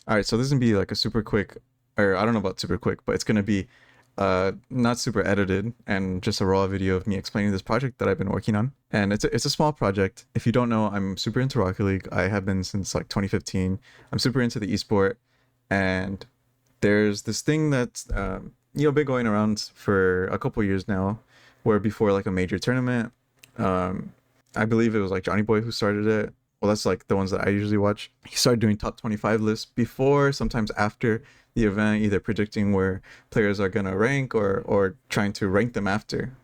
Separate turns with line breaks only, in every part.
All right, so this is gonna be like a super quick, or I don't know about super quick, but it's gonna be not super edited and just a raw video of me explaining this project that I've been working on. And it's a small project. If you don't know, I'm super into Rocket League. I have been since like 2015. I'm super into the esport, and there's this thing that's been going around for a couple years now, where before like a major tournament, um, I believe it was like Johnny Boy who started it. Well, that's like the ones that I usually watch. He started doing top 25 lists before, sometimes after the event, either predicting where players are gonna rank or trying to rank them after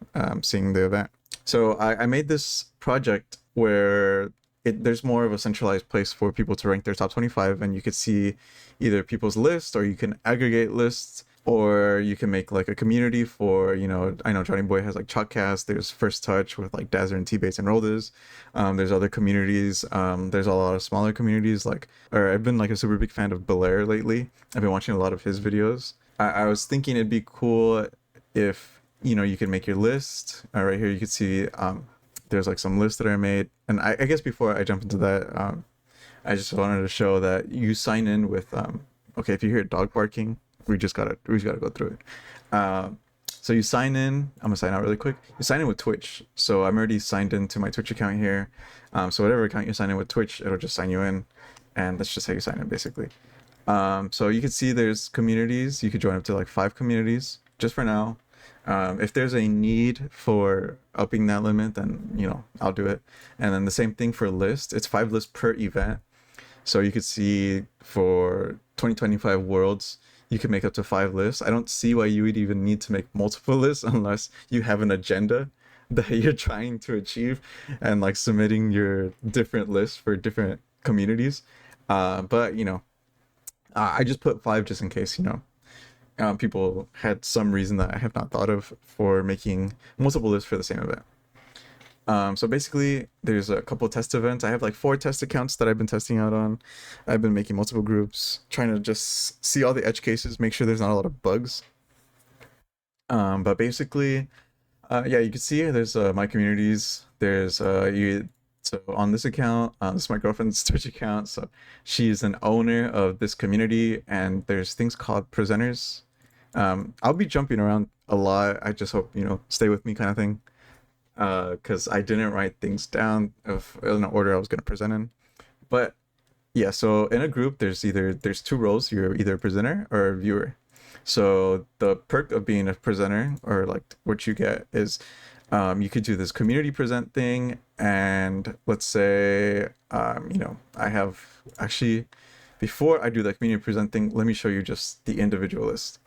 seeing the event. So I made this project where there's more of a centralized place for people to rank their top 25, and you could see either people's lists, or you can aggregate lists, or you can make like a community for, I know Johnny Boy has like Chalkcast, there's First Touch with like Dazzer and T-Bates and Rolders. There's other communities. There's a lot of smaller communities, like, or I've been like a super big fan of Belair lately. I've been watching a lot of his videos. I was thinking it'd be cool if, you could make your list. Right here you can see there's like some lists that are made. And I guess before I jump into that, I just wanted to show that you sign in with okay, if you hear dog barking, we just gotta go through it. So you sign in. I'm gonna sign out really quick. You sign in with Twitch. So I'm already signed into my Twitch account here. So whatever account you sign in with Twitch, it'll just sign you in, and that's just how you sign in basically. So you can see there's communities. You could join up to like 5 communities just for now. If there's a need for upping that limit, then I'll do it. And then the same thing for list. It's 5 lists per event. So you could see for 2025 Worlds, you can make up to 5 lists. I don't see why you would even need to make multiple lists unless you have an agenda that you're trying to achieve and like submitting your different lists for different communities. But I just put 5 just in case, people had some reason that I have not thought of for making multiple lists for the same event. So basically, there's a couple test events. I have like 4 test accounts that I've been testing out on. I've been making multiple groups, trying to just see all the edge cases, make sure there's not a lot of bugs. But basically, yeah, you can see there's my communities. There's you. So on this account, this is my girlfriend's Twitch account. So she's an owner of this community, and there's things called presenters. I'll be jumping around a lot. I just hope stay with me, kind of thing, because I didn't write things down of in the order I was going to present in. But yeah, so in a group, there's 2 roles. You're either a presenter or a viewer. So the perk of being a presenter, or like what you get, is you could do this community present thing, and let's say I have actually, before I do the community present thing, let me show you just the individual list.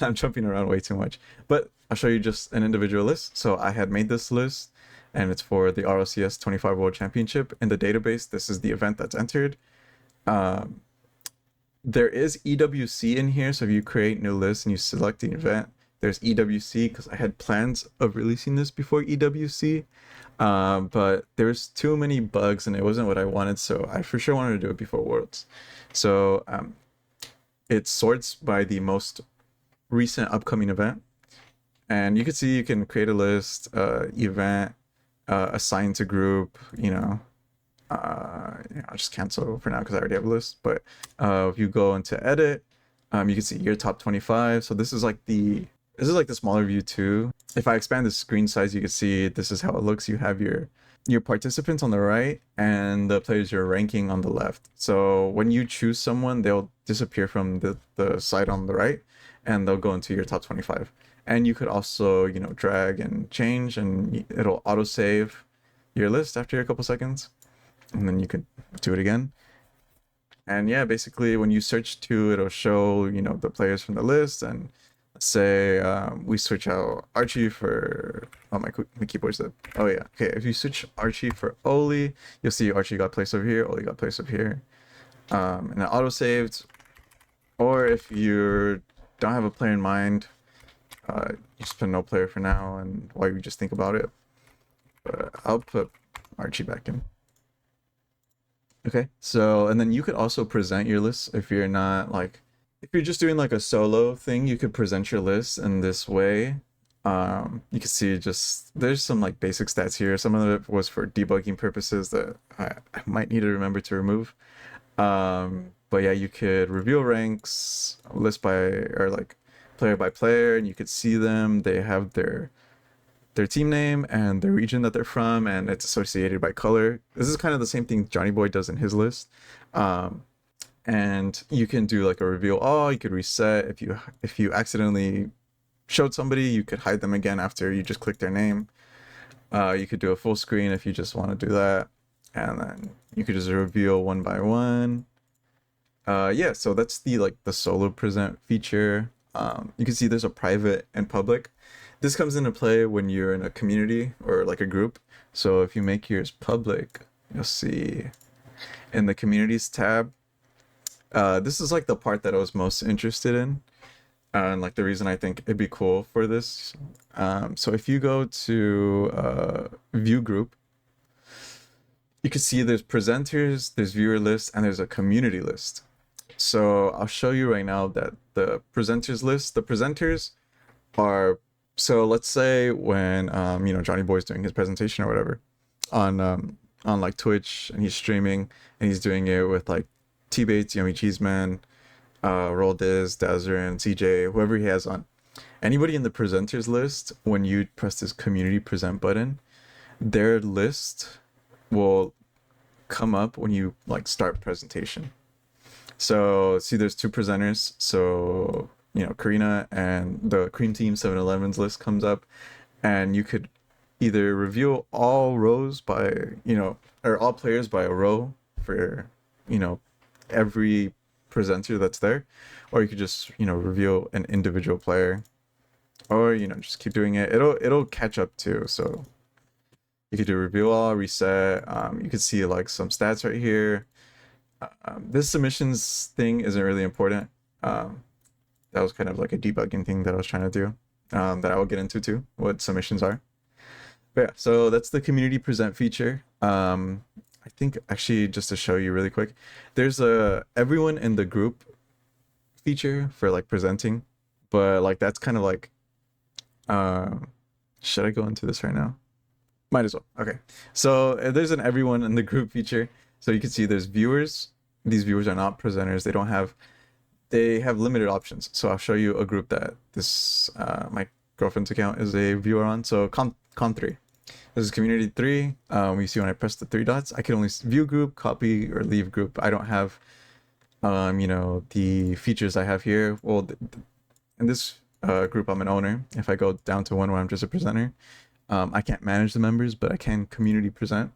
I'm jumping around way too much, but I'll show you just an individual list. So I had made this list, and it's for the RLCS 25 World Championship. In the database, this is the event that's entered. Um, there is EWC in here, so if you create new lists and you select the event, there's EWC because I had plans of releasing this before EWC, but there's too many bugs and it wasn't what I wanted, so I for sure wanted to do it before Worlds. So it sorts by the most recent upcoming event, and you can see you can create a list, event, assign to group. I'll just cancel for now because I already have a list. But if you go into edit, you can see your top 25. So this is like the smaller view too. If I expand the screen size, you can see this is how it looks. You have your participants on the right and the players you're ranking on the left. So when you choose someone, they'll disappear from the side on the right, and they'll go into your top 25. And you could also, drag and change, and it'll autosave your list after a couple seconds, and then you could do it again. And yeah, basically when you search to, it'll show, the players from the list. And let's say we switch out Archie for, oh, my keyboard's dead. Oh yeah, okay, if you switch Archie for Oli, you'll see Archie got placed over here, Oli got placed over here. And then auto saved. Or if you don't have a player in mind, you just put no player for now, and while you just think about it. But I'll put Archie back in. Okay, so and then you could also present your list if you're not like, if you're just doing like a solo thing, you could present your list in this way. You can see just there's some like basic stats here. Some of it was for debugging purposes that I might need to remember to remove. But yeah, you could reveal ranks, list by, or like player by player, and you could see them. They have their team name and the region that they're from, and it's associated by color. This is kind of the same thing Johnny Boy does in his list. And you can do like a reveal all. You could reset if you accidentally showed somebody, you could hide them again after you just click their name. You could do a full screen if you just want to do that, and then you could just reveal one by one. Yeah, so that's the solo present feature. You can see there's a private and public. This comes into play when you're in a community or like a group. So if you make yours public, you'll see in the communities tab. This is like the part that I was most interested in, and like the reason I think it'd be cool for this. So if you go to view group, you can see there's presenters, there's viewer list, and there's a community list. So I'll show you right now that the presenters list, the presenters are, so let's say when Johnny Boy's doing his presentation or whatever on like Twitch, and he's streaming and he's doing it with like T-Bates, Yummy Cheeseman, Roll Diz, Dazarin, CJ, whoever he has on. Anybody in the presenters list, when you press this community present button, their list will come up when you like start presentation. So see, there's two presenters. So Karina and the Cream Team 7-Eleven's list comes up, and you could either reveal all rows by or all players by a row for every presenter that's there, or you could just reveal an individual player, or just keep doing it. It'll catch up too. So you could do reveal all, reset. You could see like some stats right here. This submissions thing isn't really important. That was kind of like a debugging thing that I was trying to do, that I will get into too, what submissions are. But yeah, so that's the community present feature. I think actually, just to show you really quick, there's a everyone in the group feature for like presenting, but like that's kind of like, should I go into this right now? Might as well. Okay, so there's an everyone in the group feature. So you can see there's viewers. These viewers are not presenters. They have limited options. So I'll show you a group that this my girlfriend's account is a viewer on. So con 3. This is community 3. You see when I press the 3 dots, I can only view group, copy, or leave group. I don't have the features I have here. Well, in this group, I'm an owner. If I go down to one where I'm just a presenter, I can't manage the members, but I can community present.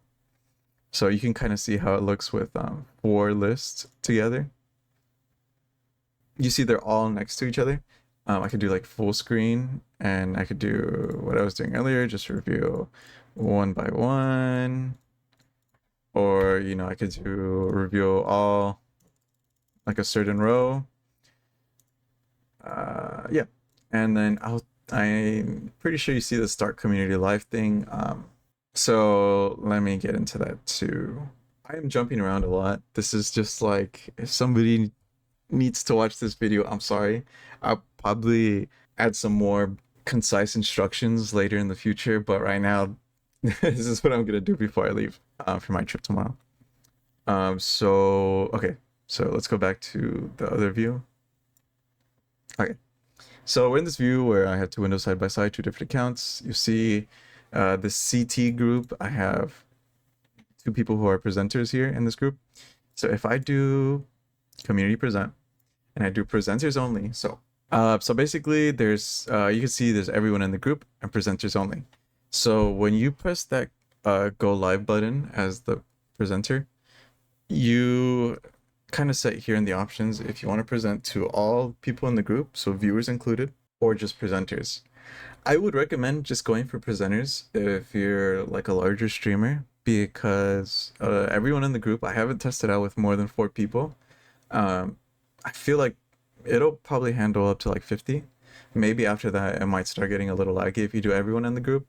So you can kind of see how it looks with 4 lists together. You see they're all next to each other. I could do like full screen, and I could do what I was doing earlier, just review one by one. Or, I could do review all, like a certain row. Yeah. And then I'm pretty sure you see the start community live thing. So let me get into that too. I am jumping around a lot. This is just like, if somebody needs to watch this video, I'm sorry. I'll probably add some more concise instructions later in the future, but right now, this is what I'm gonna do before I leave for my trip tomorrow. Okay, so let's go back to the other view. Okay, so we're in this view where I have 2 windows side by side, 2 different accounts. You see the CT group, I have 2 people who are presenters here in this group. So if I do community present and I do presenters only, so basically there's you can see there's everyone in the group and presenters only. So when you press that go live button as the presenter, you kind of set here in the options if you want to present to all people in the group, so viewers included, or just presenters. I would recommend just going for presenters if you're like a larger streamer, because everyone in the group, I haven't tested out with more than 4 people. I feel like it'll probably handle up to like 50. Maybe after that, it might start getting a little laggy if you do everyone in the group.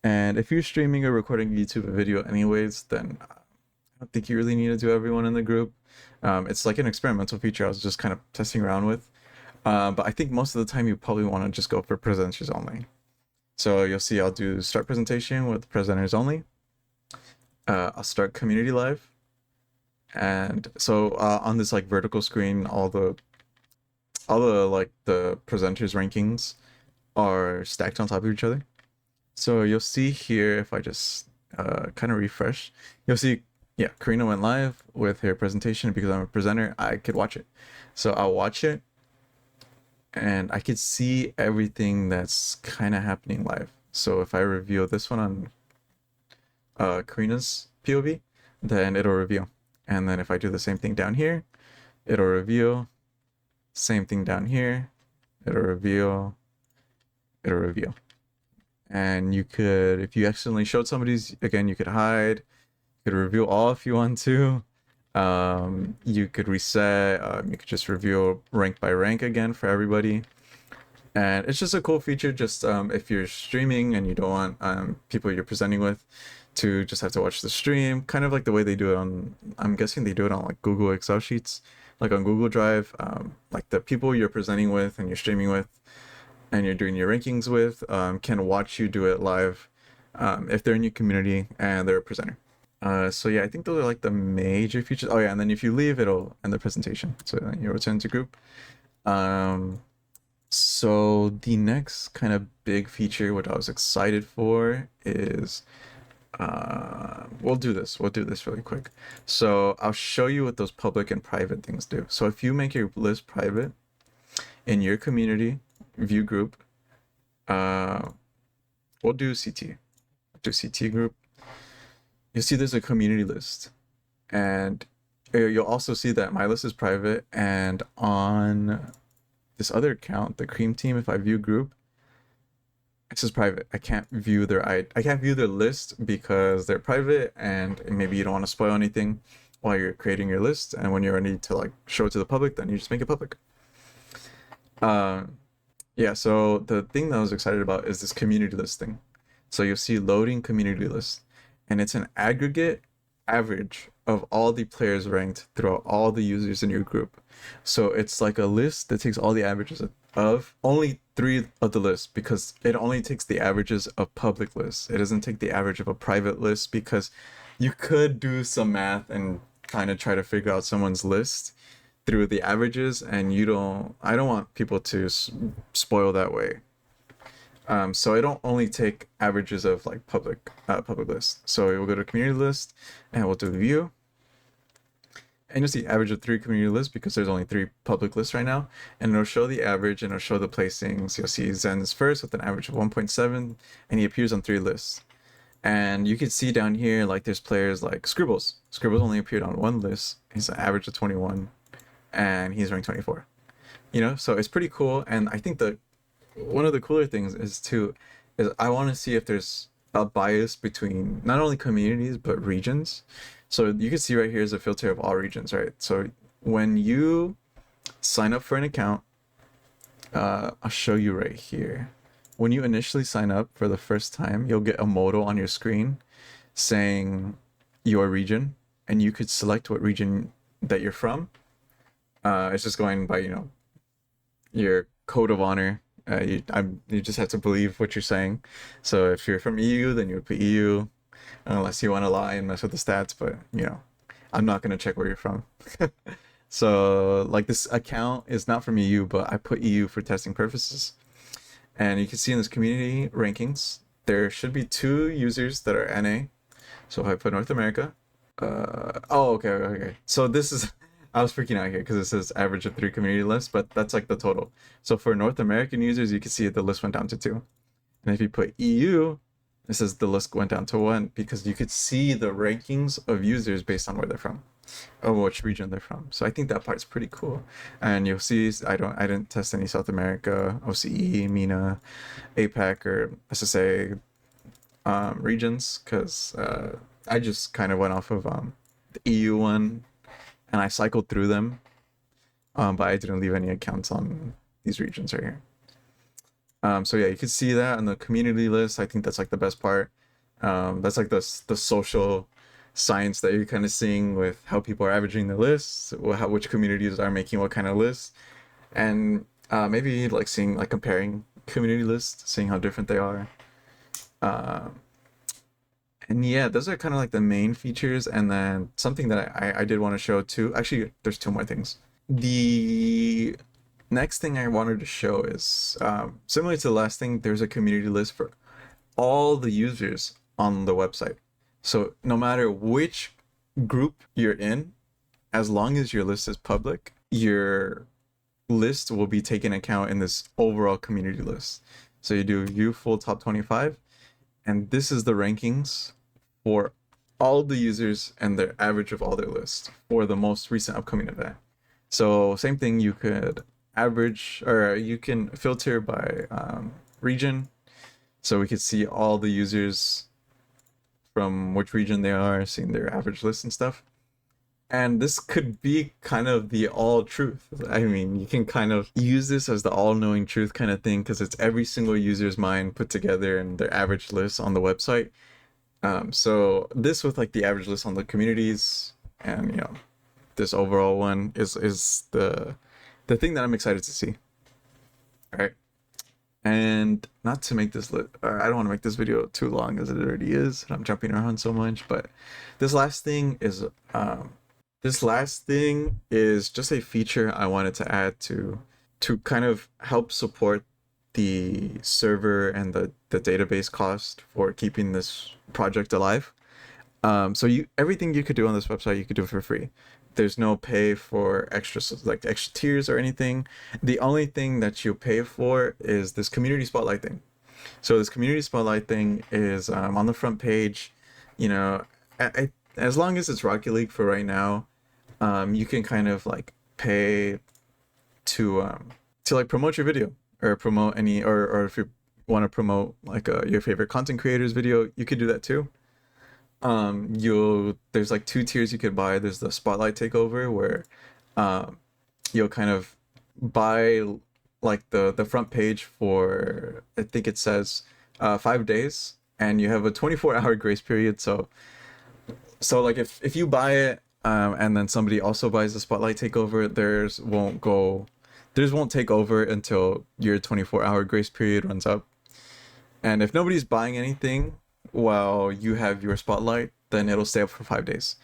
And if you're streaming or recording YouTube video anyways, then I don't think you really need to do everyone in the group. It's like an experimental feature I was just kind of testing around with. But I think most of the time you probably want to just go for presenters only. So you'll see I'll do start presentation with presenters only. I'll start community live. And so on this like vertical screen, all the like the presenters rankings are stacked on top of each other. So you'll see here, if I just kind of refresh, you'll see, yeah, Karina went live with her presentation. Because I'm a presenter, I could watch it. So I'll watch it and I could see everything that's kind of happening live. So if I reveal this one on Karina's POV, then it'll reveal. And then if I do the same thing down here, it'll reveal. Same thing down here, it'll reveal. It'll reveal. And you could, if you accidentally showed somebody's, again, you could hide. You could reveal all if you want to. You could reset. You could just reveal rank by rank again for everybody. And it's just a cool feature. Just if you're streaming and you don't want people you're presenting with to just have to watch the stream, kind of like the way they do it on, I'm guessing they do it on like Google Excel sheets, like on Google Drive. Like the people you're presenting with and you're streaming with and you're doing your rankings with can watch you do it live if they're in your community and they're a presenter. So yeah, I think those are like the major features. Oh yeah, and then if you leave, it'll end the presentation. So you return to group. So the next kind of big feature, which I was excited for, is we'll do this really quick. So I'll show you what those public and private things do. So if you make your list private in your community view group, we'll do CT. Do CT group. You'll see there's a community list, and you'll also see that my list is private, and on this other account, the Cream Team, if I view group, it says private. I can't view I can't view their list because they're private, and maybe you don't want to spoil anything while you're creating your list, and when you're ready to like show it to the public, then you just make it public. Yeah, so the thing that I was excited about is this community list thing. So you'll see loading community list, and it's an aggregate average of all the players ranked throughout all the users in your group. So it's like a list that takes all the averages of only 3 of the lists, because it only takes the averages of public lists. It doesn't take the average of a private list, because you could do some math and kind of try to figure out someone's list through the averages, and I don't want people to spoil that way. So I don't only take averages of like public lists. So we'll go to community list and we'll do view. And you'll see average of 3 community lists because there's only 3 public lists right now. And it'll show the average and it'll show the placings. You'll see Zen is first with an average of 1.7, and he appears on 3 lists. And you can see down here, like there's players like Scribbles. Scribbles only appeared on 1 list. He's an average of 21 and he's ranked 24. You know, so it's pretty cool. And I think that one of the cooler things is I want to see if there's a bias between not only communities but regions. So you can see right here is a filter of all regions, right? So when you sign up for an account, I'll show you right here. When you initially sign up for the first time, you'll get a modal on your screen saying your region, and you could select what region that you're from. It's just going by, your code of honor. You just have to believe what you're saying. So if you're from EU, then you would put EU, unless you want to lie and mess with the stats. But I'm not gonna check where you're from. So like this account is not from EU, but I put EU for testing purposes. And you can see in this community rankings, there should be 2 users that are NA. So if I put North America, okay. So this is. I was freaking out here because it says average of 3 community lists, but that's like the total. So for North American users, you can see the list went down to 2. And if you put EU, it says the list went down to 1, because you could see the rankings of users based on where they're from or which region they're from. So I think that part's pretty cool. And you'll see I didn't test any South America, OCE, MENA, APAC, or SSA regions, because I just kind of went off of the EU one. And I cycled through them, but I didn't leave any accounts on these regions right here. So yeah, you can see that on the community list. I think that's like the best part. That's like the social science that you're kind of seeing with how people are averaging the lists, which communities are making what kind of lists, and maybe like seeing, like comparing community lists, seeing how different they are. And yeah, those are kind of like the main features. And then something that I did want to show too. Actually, there's two more things. The next thing I wanted to show is similar to the last thing, there's a community list for all the users on the website. So no matter which group you're in, as long as your list is public, your list will be taken account in this overall community list. So you do view full top 25, and this is the rankings for all the users and their average of all their lists for the most recent upcoming event. So same thing, you could average, or you can filter by region. So we could see all the users from which region they are, seeing their average list and stuff. And this could be kind of the all truth. I mean, you can kind of use this as the all knowing truth kind of thing because it's every single user's mind put together and their average list on the website. So this with like the average list on the communities and, you know, this overall one is the thing that I'm excited to see. All right. And not to make this I don't want to make this video too long as it already is. I'm jumping around so much, but this last thing is just a feature I wanted to add to kind of help support the server and the database cost for keeping this project alive. So everything you could do on this website, you could do for free. There's no pay for extra tiers or anything. The only thing that you pay for is this community spotlight thing. So this community spotlight thing is on the front page. You know, as long as it's Rocket League for right now, you can kind of like pay to like promote your video or promote any or if you want to promote like your favorite content creators video, you could do that too. There's like two tiers you could buy. There's the spotlight takeover where you'll kind of buy like the front page for, I think it says 5 days, and you have a 24-hour grace period. So like if you buy it and then somebody also buys the spotlight takeover, theirs won't take over until your 24-hour grace period runs up. And if nobody's buying anything while you have your spotlight, then it'll stay up for 5 days.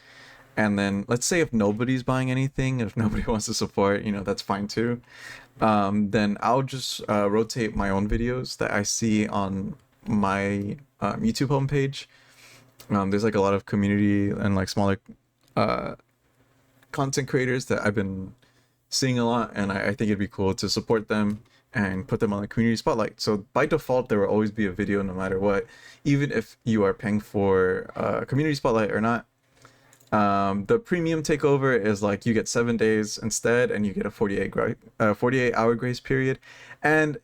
And then let's say if nobody's buying anything, if nobody wants to support, you know, that's fine too. Then I'll just rotate my own videos that I see on my YouTube homepage. There's like a lot of community and like smaller content creators that I've been seeing a lot, and I think it'd be cool to support them and put them on the community spotlight. So by default, there will always be a video no matter what, even if you are paying for a community spotlight or not. The premium takeover is like you get 7 days instead, and you get a 48-hour grace period. And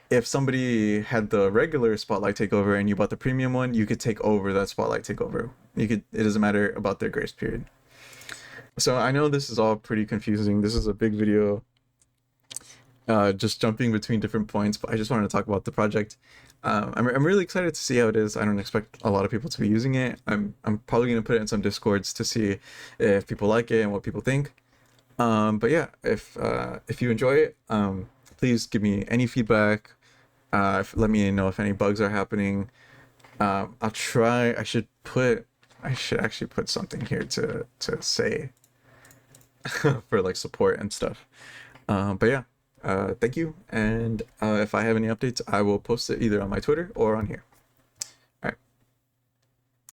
if somebody had the regular spotlight takeover and you bought the premium one, you could take over that spotlight takeover. It doesn't matter about their grace period. So I know this is all pretty confusing. This is a big video, just jumping between different points, but I just wanted to talk about the project. I'm really excited to see how it is. I don't expect a lot of people to be using it. I'm probably going to put it in some Discords to see if people like it and what people think. But yeah, if you enjoy it, please give me any feedback. Let me know if any bugs are happening. I'll try. I should actually put something here to say for like support and stuff. But yeah, thank you. And if I have any updates, I will post it either on my Twitter or on here.